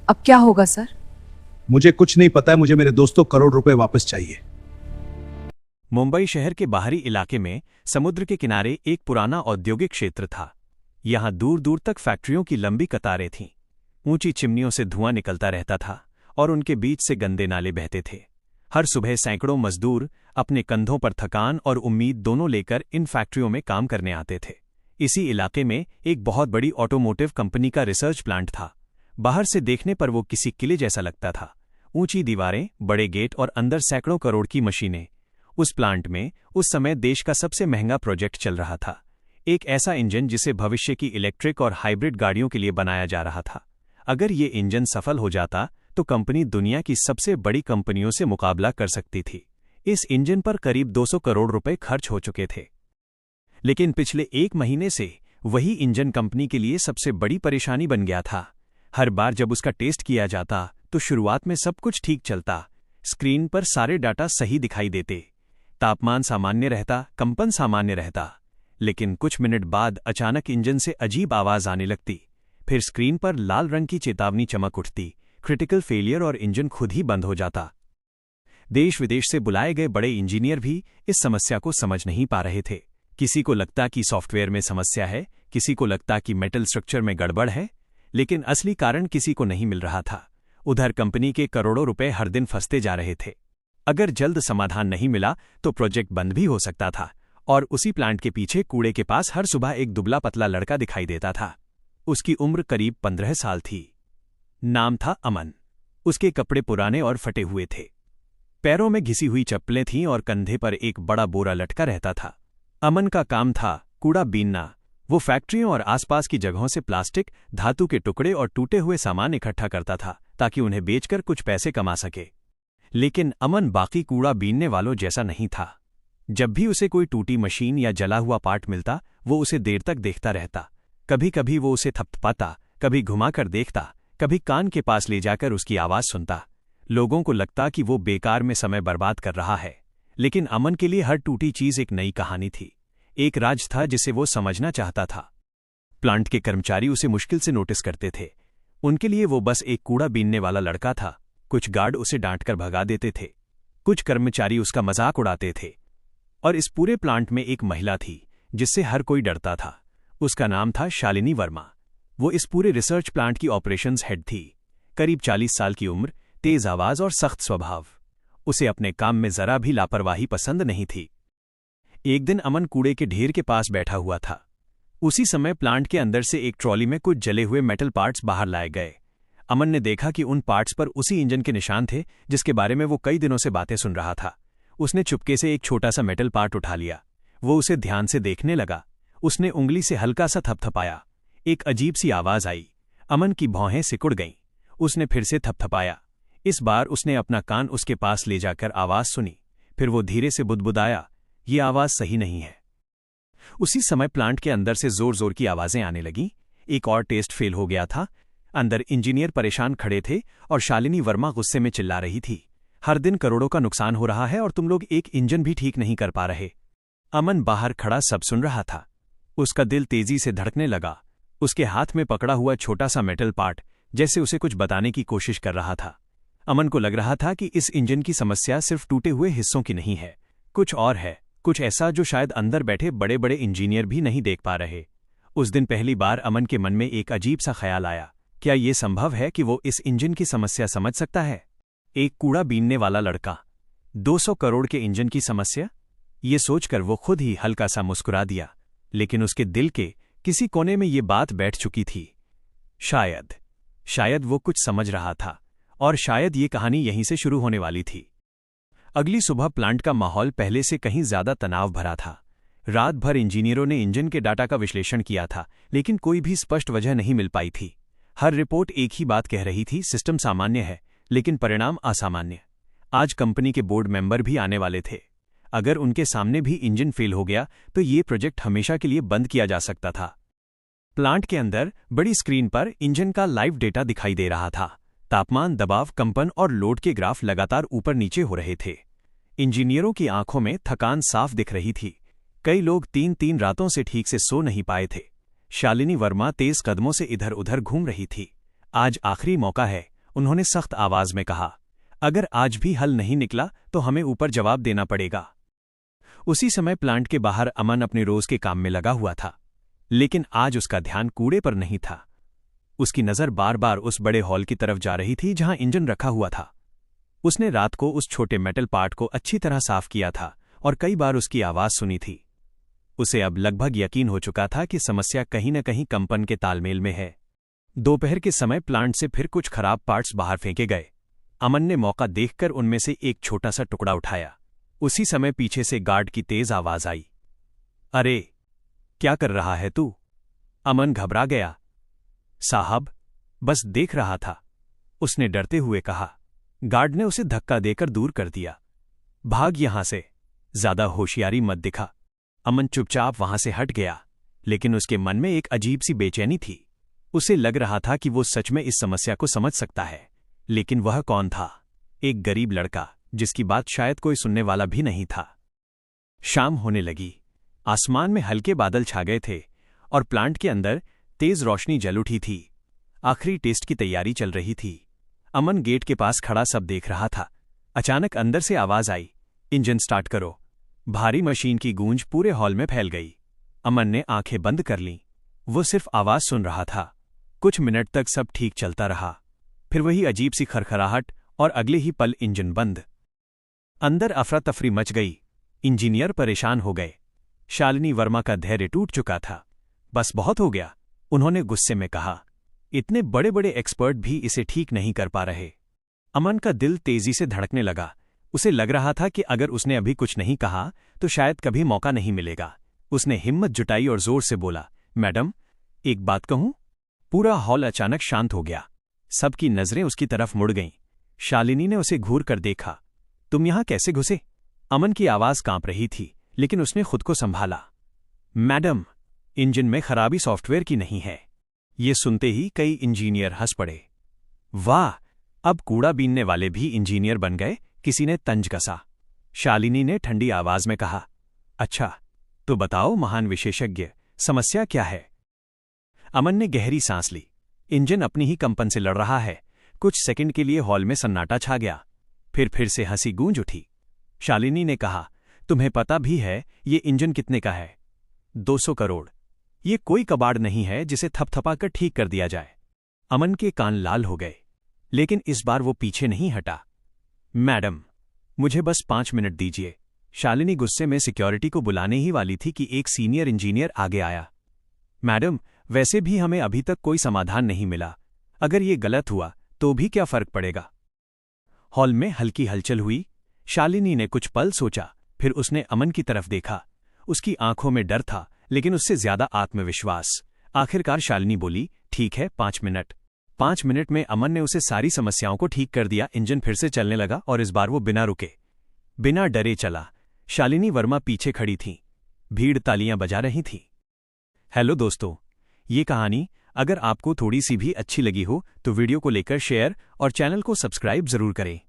अब क्या होगा सर? मुझे कुछ नहीं पता है, मुझे मेरे दोस्तों करोड़ रुपए वापस चाहिए। मुंबई शहर के बाहरी इलाके में समुद्र के किनारे एक पुराना औद्योगिक क्षेत्र था। यहाँ दूर दूर तक फैक्ट्रियों की लंबी कतारें थीं। ऊंची चिमनियों से धुआं निकलता रहता था और उनके बीच से गंदे नाले बहते थे। हर सुबह सैकड़ों मजदूर अपने कंधों पर थकान और उम्मीद दोनों लेकर इन फैक्ट्रियों में काम करने आते थे। इसी इलाके में एक बहुत बड़ी ऑटोमोटिव कंपनी का रिसर्च प्लांट था। बाहर से देखने पर वो किसी किले जैसा लगता था। ऊंची दीवारें, बड़े गेट और अंदर सैकड़ों करोड़ की मशीनें। उस प्लांट में उस समय देश का सबसे महंगा प्रोजेक्ट चल रहा था। एक ऐसा इंजन जिसे भविष्य की इलेक्ट्रिक और हाइब्रिड गाड़ियों के लिए बनाया जा रहा था। अगर ये इंजन सफल हो जाता तो कंपनी दुनिया की सबसे बड़ी कंपनियों से मुकाबला कर सकती थी। इस इंजन पर करीब 200 करोड़ रुपए खर्च हो चुके थे। लेकिन पिछले एक महीने से वही इंजन कंपनी के लिए सबसे बड़ी परेशानी बन गया था। हर बार जब उसका टेस्ट किया जाता तो शुरुआत में सब कुछ ठीक चलता। स्क्रीन पर सारे डाटा सही दिखाई देते, तापमान सामान्य रहता, कंपन सामान्य रहता। लेकिन कुछ मिनट बाद अचानक इंजन से अजीब आवाज आने लगती। फिर स्क्रीन पर लाल रंग की चेतावनी चमक उठती, क्रिटिकल फेलियर, और इंजन खुद ही बंद हो जाता। देश विदेश से बुलाए गए बड़े इंजीनियर भी इस समस्या को समझ नहीं पा रहे थे। किसी को लगता कि सॉफ्टवेयर में समस्या है, किसी को लगता कि मेटल स्ट्रक्चर में गड़बड़ है, लेकिन असली कारण किसी को नहीं मिल रहा था। उधर कंपनी के करोड़ों रुपए हर दिन फंसते जा रहे थे। अगर जल्द समाधान नहीं मिला तो प्रोजेक्ट बंद भी हो सकता था। और उसी प्लांट के पीछे कूड़े के पास हर सुबह एक दुबला पतला लड़का दिखाई देता था। उसकी उम्र करीब 15 साल थी। नाम था अमन। उसके कपड़े पुराने और फटे हुए थे। पैरों में घिसी हुई चप्पलें थीं और कंधे पर एक बड़ा बोरा लटका रहता था। अमन का काम था कूड़ा बीनना। वो फैक्ट्रियों और आसपास की जगहों से प्लास्टिक, धातु के टुकड़े और टूटे हुए सामान इकट्ठा करता था ताकि उन्हें बेचकर कुछ पैसे कमा सके। लेकिन अमन बाकी कूड़ा बीनने वालों जैसा नहीं था। जब भी उसे कोई टूटी मशीन या जला हुआ पार्ट मिलता, वो उसे देर तक देखता रहता। कभी कभी वो उसे थपथपाता, कभी घुमाकर देखता, कभी कान के पास ले जाकर उसकी आवाज सुनता। लोगों को लगता कि वो बेकार में समय बर्बाद कर रहा है, लेकिन अमन के लिए हर टूटी चीज एक नई कहानी थी, एक राज था जिसे वो समझना चाहता था। प्लांट के कर्मचारी उसे मुश्किल से नोटिस करते थे। उनके लिए वो बस एक कूड़ा बीनने वाला लड़का था। कुछ गार्ड उसे डांटकर भगा देते थे, कुछ कर्मचारी उसका मजाक उड़ाते थे। और इस पूरे प्लांट में एक महिला थी जिससे हर कोई डरता था। उसका नाम था शालिनी वर्मा। वो इस पूरे रिसर्च प्लांट की ऑपरेशंस हेड थी। करीब 40 साल की उम्र, तेज आवाज और सख्त स्वभाव। उसे अपने काम में जरा भी लापरवाही पसंद नहीं थी। एक दिन अमन कूड़े के ढेर के पास बैठा हुआ था। उसी समय प्लांट के अंदर से एक ट्रॉली में कुछ जले हुए मेटल पार्ट्स बाहर लाए गए। अमन ने देखा कि उन पार्ट्स पर उसी इंजन के निशान थे जिसके बारे में वो कई दिनों से बातें सुन रहा था। उसने चुपके से एक छोटा सा मेटल पार्ट उठा लिया। वो उसे ध्यान से देखने लगा। उसने उंगली से हल्का सा थपथपाया। एक अजीब सी आवाज आई। अमन की भौहें सिकुड़ गईं। उसने फिर से थपथपाया। इस बार उसने अपना कान उसके पास ले जाकर आवाज सुनी। फिर वो धीरे से बुदबुदाया, ये आवाज सही नहीं है। उसी समय प्लांट के अंदर से जोर जोर की आवाजें आने लगीं। एक और टेस्ट फेल हो गया था। अंदर इंजीनियर परेशान खड़े थे और शालिनी वर्मा गुस्से में चिल्ला रही थी, हर दिन करोड़ों का नुकसान हो रहा है और तुम लोग एक इंजन भी ठीक नहीं कर पा रहे। अमन बाहर खड़ा सब सुन रहा था। उसका दिल तेजी से धड़कने लगा। उसके हाथ में पकड़ा हुआ छोटा सा मेटल पार्ट जैसे उसे कुछ बताने की कोशिश कर रहा था। अमन को लग रहा था कि इस इंजन की समस्या सिर्फ टूटे हुए हिस्सों की नहीं है, कुछ और है, कुछ ऐसा जो शायद अंदर बैठे बड़े बड़े इंजीनियर भी नहीं देख पा रहे। उस दिन पहली बार अमन के मन में एक अजीब सा ख्याल आया, क्या ये संभव है कि वो इस इंजन की समस्या समझ सकता है? एक कूड़ा बीनने वाला लड़का, 200 करोड़ के इंजन की समस्या? ये सोचकर वो खुद ही हल्का सा मुस्कुरा दिया, लेकिन उसके दिल के किसी कोने में ये बात बैठ चुकी थी। शायद वो कुछ समझ रहा था और शायद ये कहानी यहीं से शुरू होने वाली थी। अगली सुबह प्लांट का माहौल पहले से कहीं ज्यादा तनाव भरा था। रात भर इंजीनियरों ने इंजन के डाटा का विश्लेषण किया था, लेकिन कोई भी स्पष्ट वजह नहीं मिल पाई थी। हर रिपोर्ट एक ही बात कह रही थी, सिस्टम सामान्य है, लेकिन परिणाम असामान्य। आज कंपनी के बोर्ड मेंबर भी आने वाले थे। अगर उनके सामने भी इंजन फेल हो गया तो ये प्रोजेक्ट हमेशा के लिए बंद किया जा सकता था। प्लांट के अंदर बड़ी स्क्रीन पर इंजन का लाइव डेटा दिखाई दे रहा था। तापमान, दबाव, कंपन और लोड के ग्राफ लगातार ऊपर नीचे हो रहे थे। इंजीनियरों की आंखों में थकान साफ दिख रही थी। कई लोग 3-3 रातों से ठीक से सो नहीं पाए थे। शालिनी वर्मा तेज कदमों से इधर उधर घूम रही थी। आज आखिरी मौका है, उन्होंने सख्त आवाज में कहा, अगर आज भी हल नहीं निकला तो हमें ऊपर जवाब देना पड़ेगा। उसी समय प्लांट के बाहर अमन अपने रोज के काम में लगा हुआ था, लेकिन आज उसका ध्यान कूड़े पर नहीं था। उसकी नजर बार बार उस बड़े हॉल की तरफ जा रही थी जहां इंजन रखा हुआ था। उसने रात को उस छोटे मेटल पार्ट को अच्छी तरह साफ किया था और कई बार उसकी आवाज सुनी थी। उसे अब लगभग यकीन हो चुका था कि समस्या कहीं न कहीं कंपन के तालमेल में है। दोपहर के समय प्लांट से फिर कुछ खराब पार्ट्स बाहर फेंके गए। अमन ने मौका देखकर उनमें से एक छोटा सा टुकड़ा उठाया। उसी समय पीछे से गार्ड की तेज आवाज आई, अरे क्या कर रहा है तू? अमन घबरा गया। साहब, बस देख रहा था, उसने डरते हुए कहा। गार्ड ने उसे धक्का देकर दूर कर दिया। भाग यहां से, ज्यादा होशियारी मत दिखा। अमन चुपचाप वहां से हट गया, लेकिन उसके मन में एक अजीब सी बेचैनी थी। उसे लग रहा था कि वो सच में इस समस्या को समझ सकता है, लेकिन वह कौन था? एक गरीब लड़का जिसकी बात शायद कोई सुनने वाला भी नहीं था। शाम होने लगी। आसमान में हल्के बादल छा गए थे और प्लांट के अंदर तेज रोशनी जल उठी थी। आखिरी टेस्ट की तैयारी चल रही थी। अमन गेट के पास खड़ा सब देख रहा था। अचानक अंदर से आवाज आई, इंजन स्टार्ट करो। भारी मशीन की गूंज पूरे हॉल में फैल गई। अमन ने आंखें बंद कर लीं। वो सिर्फ आवाज सुन रहा था। कुछ मिनट तक सब ठीक चलता रहा, फिर वही अजीब सी खरखराहट और अगले ही पल इंजन बंद। अंदर अफरा तफरी मच गई। इंजीनियर परेशान हो गए। शालिनी वर्मा का धैर्य टूट चुका था। बस बहुत हो गया, उन्होंने गुस्से में कहा। इतने बड़े बड़े एक्सपर्ट भी इसे ठीक नहीं कर पा रहे। अमन का दिल तेजी से धड़कने लगा। उसे लग रहा था कि अगर उसने अभी कुछ नहीं कहा तो शायद कभी मौका नहीं मिलेगा। उसने हिम्मत जुटाई और जोर से बोला, मैडम, एक बात कहूं? पूरा हॉल अचानक शांत हो गया। सबकी नजरें उसकी तरफ मुड़ गईं। शालिनी ने उसे घूर कर देखा। तुम यहां कैसे घुसे? अमन की आवाज कांप रही थी, लेकिन उसने खुद को संभाला। मैडम, इंजन में खराबी सॉफ्टवेयर की नहीं है। ये सुनते ही कई इंजीनियर हंस पड़े। वाह, अब कूड़ा बीनने वाले भी इंजीनियर बन गए, किसी ने तंज कसा। शालिनी ने ठंडी आवाज में कहा, अच्छा तो बताओ महान विशेषज्ञ, समस्या क्या है? अमन ने गहरी सांस ली। इंजन अपनी ही कंपन से लड़ रहा है। कुछ सेकंड के लिए हॉल में सन्नाटा छा गया। फिर से हंसी गूंज उठी। शालिनी ने कहा, तुम्हें पता भी है ये इंजन कितने का है? 200 करोड़। ये कोई कबाड़ नहीं है जिसे थपथपाकर ठीक कर दिया जाए। अमन के कान लाल हो गए, लेकिन इस बार वो पीछे नहीं हटा। मैडम, मुझे बस 5 मिनट दीजिए। शालिनी गुस्से में सिक्योरिटी को बुलाने ही वाली थी कि एक सीनियर इंजीनियर आगे आया। मैडम, वैसे भी हमें अभी तक कोई समाधान नहीं मिला। अगर ये गलत हुआ तो भी क्या फर्क पड़ेगा? हॉल में हल्की हलचल हुई। शालिनी ने कुछ पल सोचा, फिर उसने अमन की तरफ देखा। उसकी आंखों में डर था, लेकिन उससे ज्यादा आत्मविश्वास। आखिरकार शालिनी बोली, ठीक है, 5 मिनट। 5 मिनट में अमन ने उसे सारी समस्याओं को ठीक कर दिया। इंजन फिर से चलने लगा और इस बार वो बिना रुके, बिना डरे चला। शालिनी वर्मा पीछे खड़ी थीं। भीड़ तालियां बजा रही थी। हेलो दोस्तों, ये कहानी अगर आपको थोड़ी सी भी अच्छी लगी हो तो वीडियो को लेकर शेयर और चैनल को सब्सक्राइब जरूर करें।